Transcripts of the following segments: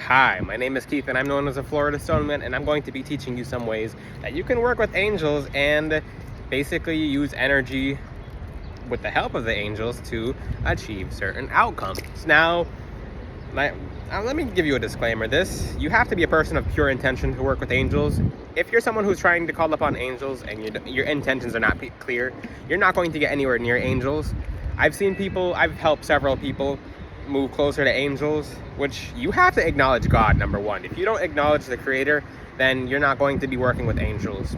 Hi, my name is Keith and I'm known as a Florida Stoneman, and I'm going to be teaching you some ways that you can work with angels and basically use energy with the help of the angels to achieve certain outcomes. Now, let me give you a disclaimer. You have to be a person of pure intention to work with angels. If you're someone who's trying to call upon angels and your intentions are not clear, you're not going to get anywhere near angels. I've helped several people move closer to angels, which you have to acknowledge God, number one. If you don't acknowledge the Creator, then you're not going to be working with angels.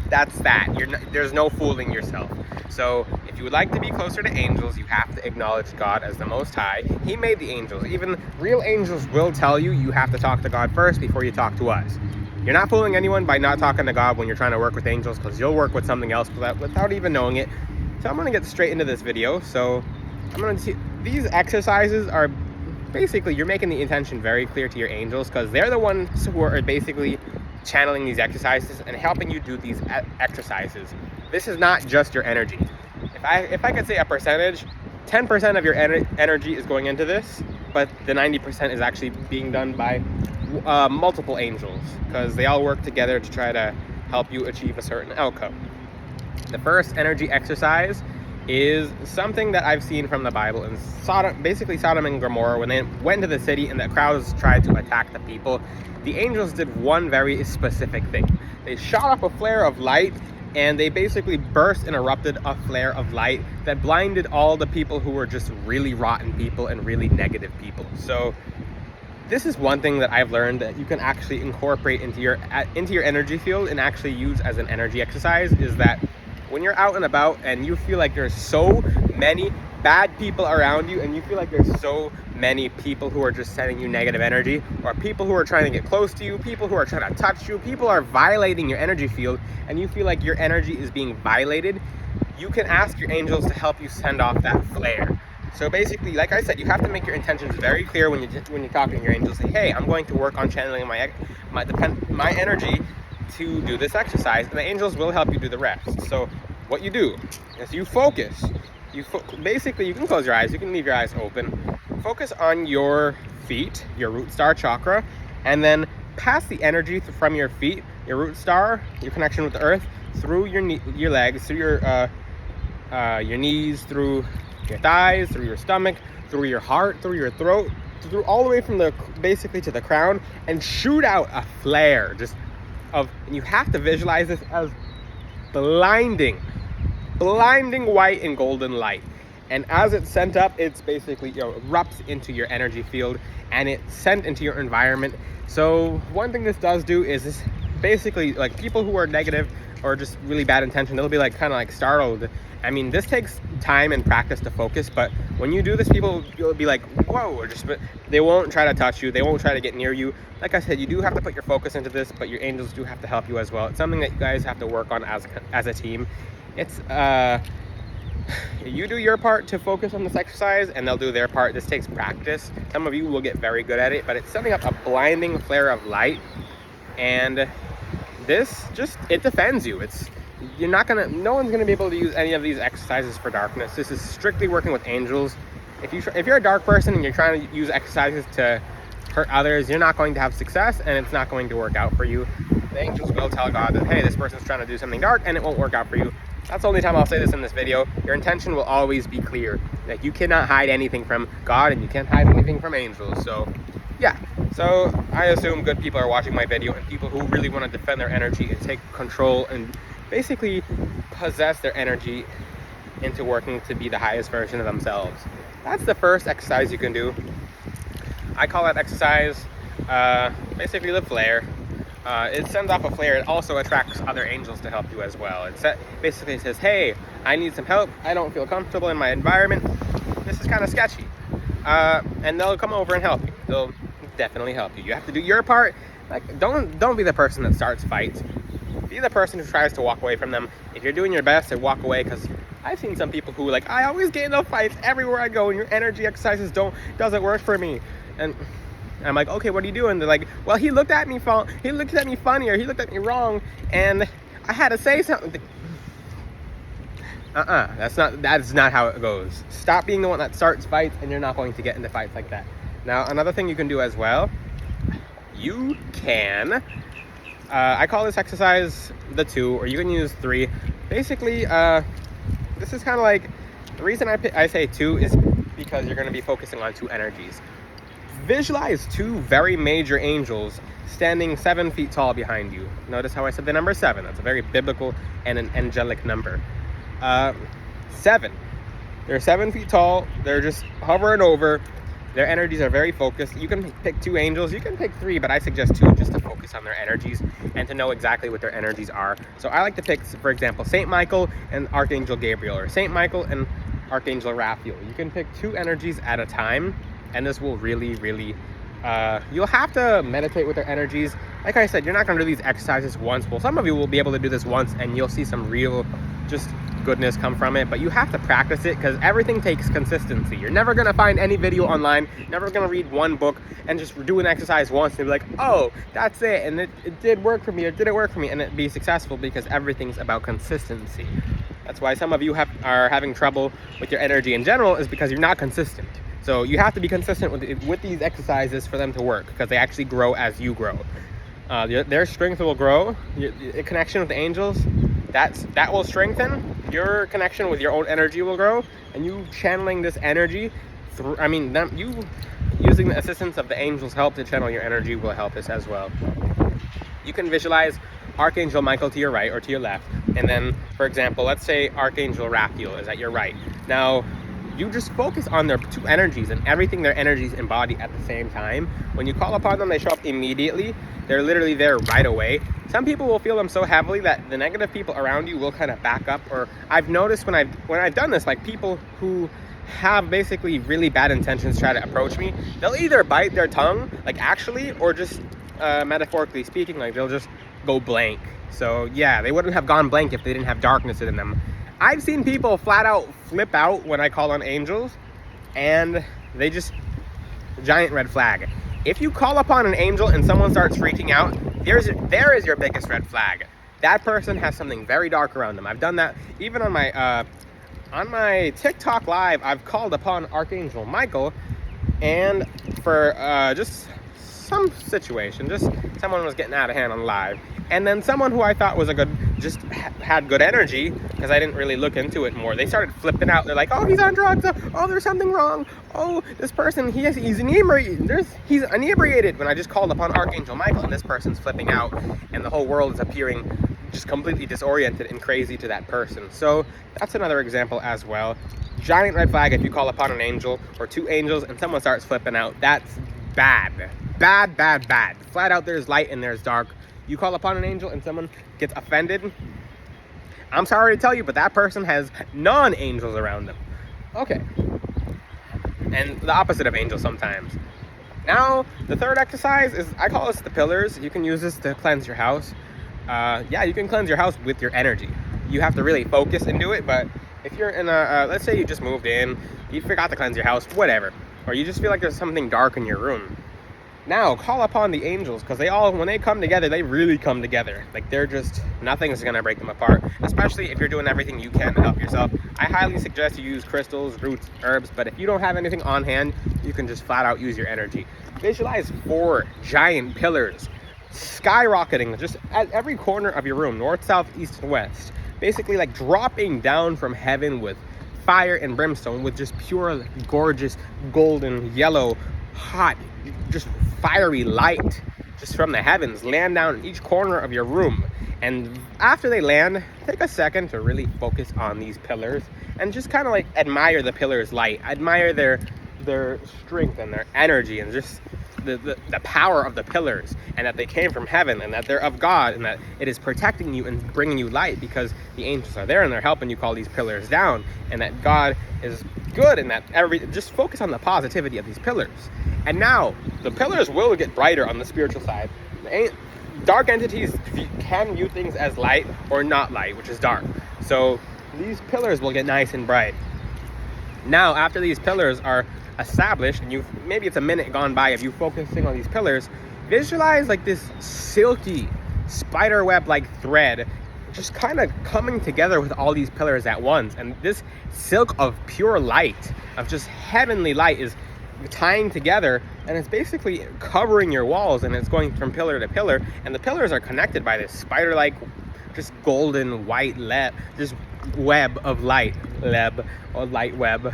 That's that. There's no fooling yourself. So if you would like to be closer to angels, you have to acknowledge God as the Most High. He made the angels. Even real angels will tell you have to talk to God first before you talk to us. You're not fooling anyone by not talking to God when you're trying to work with angels, because you'll work with something else without even knowing it. So I'm going to get straight into this video. So these exercises are basically, you're making the intention very clear to your angels, because they're the ones who are basically channeling these exercises and helping you do these exercises. This is not just your energy. If I could say a percentage, 10% of your energy is going into this, but the 90% is actually being done by multiple angels, because they all work together to try to help you achieve a certain outcome. The first energy exercise is something that I've seen from the Bible in Sodom and Gomorrah. When they went to the city and the crowds tried to attack the people, the angels did one very specific thing. They shot up a flare of light, and they basically burst and erupted a flare of light that blinded all the people who were just really rotten people and really negative people. So this is one thing that I've learned that you can actually incorporate into your energy field and actually use as an energy exercise, is that when you're out and about and you feel like there's so many bad people around you, and you feel like there's so many people who are just sending you negative energy, or people who are trying to get close to you, people who are trying to touch you, people are violating your energy field, and you feel like your energy is being violated, you can ask your angels to help you send off that flare. So basically, like I said, you have to make your intentions very clear when you're talking to your angels. Say, hey, I'm going to work on channeling my energy to do this exercise, and the angels will help you do the rest. So what you do is you focus. Basically, you can close your eyes, you can leave your eyes open. Focus on your feet, your root star chakra, and then pass the energy from your feet, your root star, your connection with the earth, through your legs, through your knees, through your thighs, through your stomach, through your heart, through your throat, through all the way from basically to the crown, and shoot out a flare and you have to visualize this as blinding white and golden light. And as it's sent up, it's basically erupts into your energy field, and it's sent into your environment. So one thing this does do is this basically, like, people who are negative or just really bad intention, they'll be kind of startled. I mean, this takes time and practice to focus, but when you do this, people will be like, whoa, they won't try to touch you, they won't try to get near you. Like I said, you do have to put your focus into this, but your angels do have to help you as well. It's something that you guys have to work on as a team. It's you do your part to focus on this exercise, and they'll do their part. This takes practice. Some of you will get very good at it, but it's setting up a blinding flare of light, and it defends you. No one's gonna be able to use any of these exercises for darkness. This is strictly working with angels. If you're a dark person and you're trying to use exercises to hurt others, you're not going to have success, and it's not going to work out for you. The angels will tell God that, hey, this person's trying to do something dark, and it won't work out for you. That's the only time I'll say this in this video. Your intention will always be clear. Like, you cannot hide anything from God, and you can't hide anything from angels. So yeah, so I assume good people are watching my video, and people who really want to defend their energy and take control and basically possess their energy into working to be the highest version of themselves. That's the first exercise you can do. I call that exercise basically the flare. It sends off a flare. It also attracts other angels to help you as well. It basically says, hey, I need some help. I don't feel comfortable in my environment. This is kind of sketchy. And they'll come over and help you. They'll definitely help you. You have to do your part. Like, don't be the person that starts fights. Be the person who tries to walk away from them. If you're doing your best, to walk away, because I've seen some people who I always get into fights everywhere I go, and your energy exercises doesn't work for me. And I'm like, okay, what are you doing? They're like, well, he looked at me funny, or he looked at me wrong, and I had to say something. That's not how it goes. Stop being the one that starts fights, and you're not going to get into fights like that. Now, another thing you can do as well you can, I call this exercise the 2, or you can use 3. Basically, this is kind of like, the reason I say 2 is because you're going to be focusing on 2 energies. Visualize 2 very major angels standing 7 feet tall behind you. Notice how I said the number 7. That's a very biblical and an angelic number. 7. They're 7 feet tall. They're just hovering over. Their energies are very focused. You can pick 2 angels. You can pick 3, but I suggest 2 just to focus on their energies and to know exactly what their energies are. So I like to pick, for example, Saint Michael and Archangel Gabriel, or Saint Michael and Archangel Raphael. You can pick 2 energies at a time, and this will really, really, you'll have to meditate with their energies. Like I said, you're not going to do these exercises once. Well, some of you will be able to do this once, and you'll see some real, just goodness come from it, but you have to practice it because everything takes consistency. You're never going to find any video online, never going to read one book and just do an exercise once and be like, oh, that's it, and it did work for me, or did it work for me, and it be successful, because everything's about consistency. That's why some of you are having trouble with your energy in general, is because you're not consistent. So you have to be consistent with these exercises for them to work, because they actually grow as you grow. Their strength will grow. Your connection with the angels, that will strengthen. Your connection with your own energy will grow, and you channeling this energy through, you using the assistance of the angels' help to channel your energy will help us as well. You can visualize Archangel Michael to your right or to your left, and then, for example, let's say Archangel Raphael is at your right. Now, you just focus on their 2 energies and everything their energies embody at the same time. When you call upon them, they show up immediately. They're literally there right away. Some people will feel them so heavily that the negative people around you will kind of back up. Or I've noticed when I've done this, like people who have basically really bad intentions try to approach me, they'll either bite their tongue, like actually, or just metaphorically speaking, like they'll just go blank. So yeah, they wouldn't have gone blank if they didn't have darkness in them. I've seen people flat out flip out when I call on angels, and they just, giant red flag. If you call upon an angel and someone starts freaking out, there is your biggest red flag. That person has something very dark around them. I've done that even on my TikTok live. I've called upon Archangel Michael, and for just some situation, just someone was getting out of hand on live, and then someone who I thought was had good energy, because I didn't really look into it more, they started flipping out. They're like, oh, he's on drugs, oh, there's something wrong, oh, this person, he's inebriated, when I just called upon Archangel Michael, and this person's flipping out, and the whole world is appearing just completely disoriented and crazy to that person. So that's another example as well. Giant red flag if you call upon an angel or 2 angels and someone starts flipping out. That's bad. Bad. Flat out, there's light and there's dark. You call upon an angel and someone gets offended, I'm sorry to tell you, but that person has non-angels around them. Okay. And the opposite of angels sometimes. Now, the third exercise is, I call this the pillars. You can use this to cleanse your house. You can cleanse your house with your energy. You have to really focus and do it, but if you're in let's say you just moved in, you forgot to cleanse your house, whatever, or you just feel like there's something dark in your room, now call upon the angels, because when they come together, they really come together. Like, nothing's gonna break them apart, especially if you're doing everything you can to help yourself. I highly suggest you use crystals, roots, herbs, but if you don't have anything on hand, you can just flat out use your energy. Visualize 4 giant pillars skyrocketing just at every corner of your room, north, south, east, and west, basically like dropping down from heaven with fire and brimstone, with just pure, gorgeous, golden, yellow, hot, just fiery light just from the heavens land down in each corner of your room. And after they land, take a second to really focus on these pillars and just kind of like admire the pillars' light, admire their strength and their energy, and just the power of the pillars, and that they came from heaven, and that they're of God, and that it is protecting you and bringing you light, because the angels are there and they're helping you call these pillars down, and that God is good, and that just focus on the positivity of these pillars. And now the pillars will get brighter on the spiritual side. Dark entities can view things as light or not light, which is dark. So these pillars will get nice and bright. Now, after these pillars are established, and maybe it's a minute gone by of you focusing on these pillars, visualize like this silky spider web like thread just kind of coming together with all these pillars at once, and this silk of pure light, of just heavenly light, is tying together, and it's basically covering your walls, and it's going from pillar to pillar, and the pillars are connected by this spider-like, just golden white just web of light, or light web.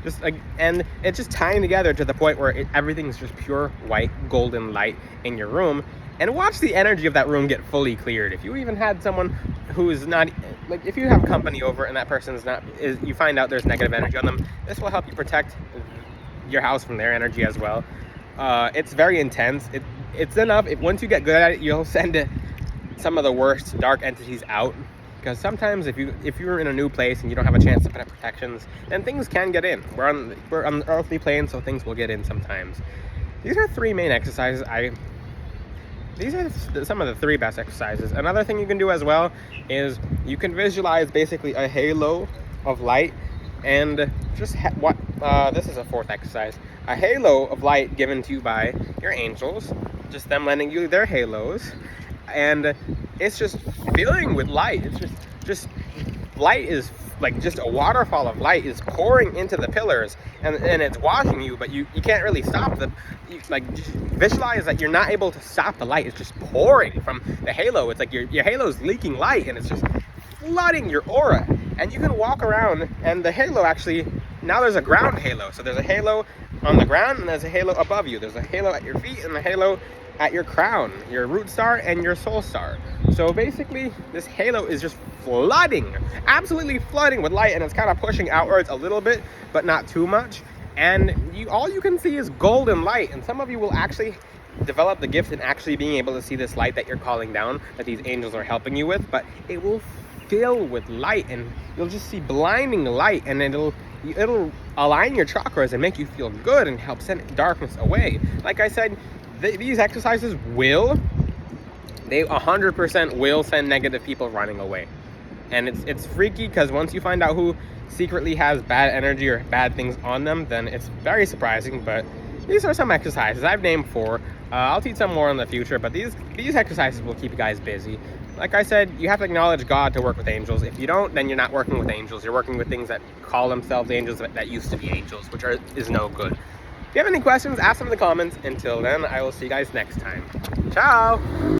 Just like, and it's just tying together to the point where everything's just pure white golden light in your room. And watch the energy of that room get fully cleared. If you even had someone who is not, like, if you have company over and that person's not, you find out there's negative energy on them, this will help you protect your house from their energy as well. It's very intense. It's enough. Once you get good at it, you'll send some of the worst dark entities out. Because sometimes if you're in a new place and you don't have a chance to put up protections, then things can get in. We're on the earthly plane, so things will get in sometimes. These are 3 main exercises. These are some of the 3 best exercises. Another thing you can do as well is you can visualize basically a halo of light, and just this is a 4th exercise. A halo of light given to you by your angels, just them lending you their halos, and it's just filling with light. It's just light is like just a waterfall of light is pouring into the pillars, and it's washing you, but you can't really stop them. Just visualize that you're not able to stop the light. It's just pouring from the halo. It's like your halo's leaking light, and it's just flooding your aura. And you can walk around, and the halo actually, now there's a ground halo. So there's a halo on the ground, and there's a halo above you. There's a halo at your feet, and a halo at your crown, your root star and your soul star. So basically this halo is just flooding, absolutely flooding with light, and it's kind of pushing outwards a little bit, but not too much. And all you can see is golden light, and some of you will actually develop the gift in actually being able to see this light that you're calling down, that these angels are helping you with, but it will fill with light, and you'll just see blinding light, and it'll align your chakras and make you feel good and help send darkness away. Like I said, these exercises they 100% will send negative people running away. And it's freaky, because once you find out who secretly has bad energy or bad things on them, then it's very surprising. But these are some exercises. I've named 4. I'll teach some more in the future, but these exercises will keep you guys busy. Like I said, you have to acknowledge God to work with angels. If you don't, then you're not working with angels. You're working with things that call themselves angels that used to be angels, which is no good. If you have any questions, ask them in the comments. Until then, I will see you guys next time. Ciao!